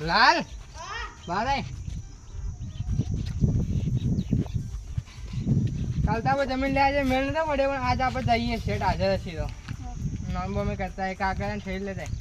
લાલ બારે કાલ તો આપણે જમીન લે મેળ નતો પડે પણ આજ આપણે જઈએ શેઠ હાજર છીએ તો નામ બમે કરતા કાકા ને થઈ લેતા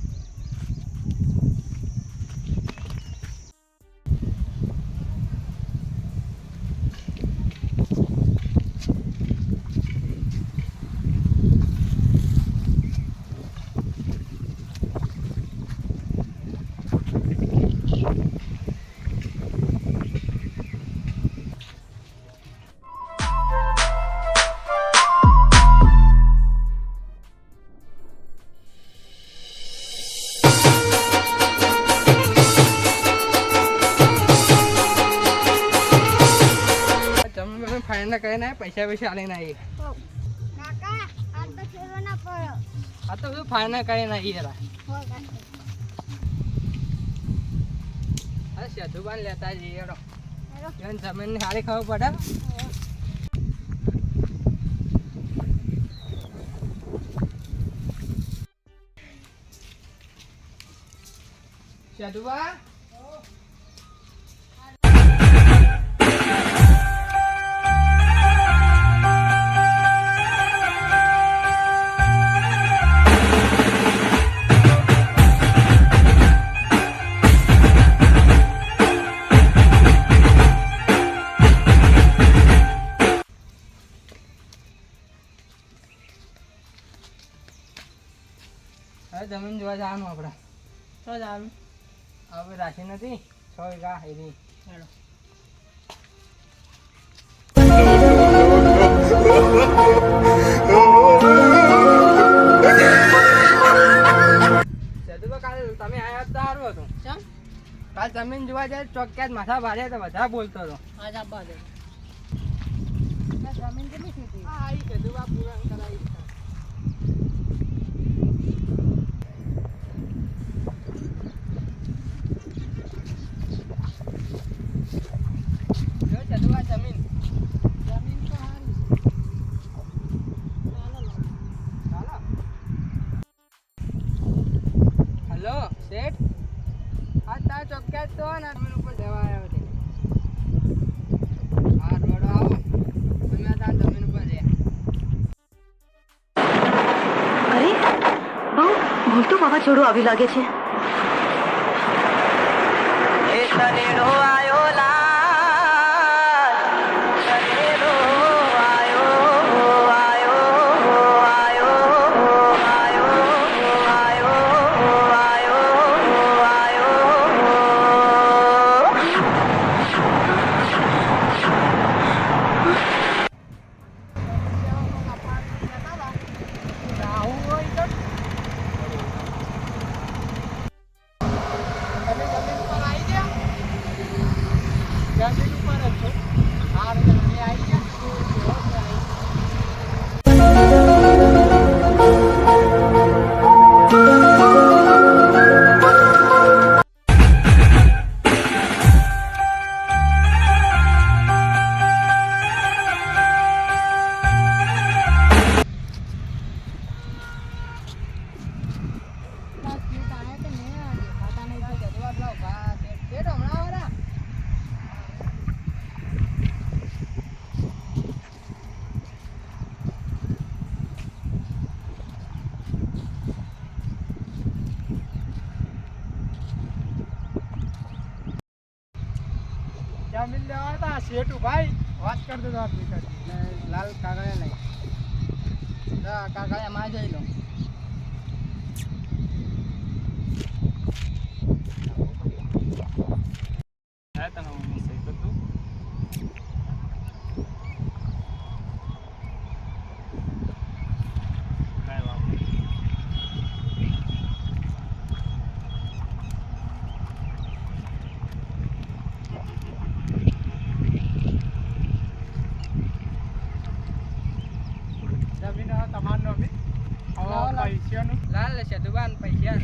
फाइनल करे ना पैसा वैसा आले ना ये काका आज तो खेलो ना पड़ो आ तो फाइनल करे ना ये रा हो काका अरे साधु बान लेता जी येरो जन जमीन ने हारे खाव पड़ा साधु बा જમીન જોવા જવાનું આપણે તો જવાનું હવે રાશી નથી 100 વીઘા એની હેડો સદુબા કાલ તમે આયા તો સારું હતું કેમ કાલ જમીન જોવા જાય ચોક્કસ માથા ભારે તો બધા બોલતો હતો આજ આપવા દે જમીન કેટલી હતી હા આઈ સદુબા પૂરા કરાવી તો વાવાઝોડું આવી લાગે છે જમીન લેવા હતા શેઠુ ભાઈ વાત કરતો હતો આપણી સાથે લાલ કાગળિયા લઈ કાગળિયા માં જઈ લો તમારું નામ લાલ સદુબાન પૈસા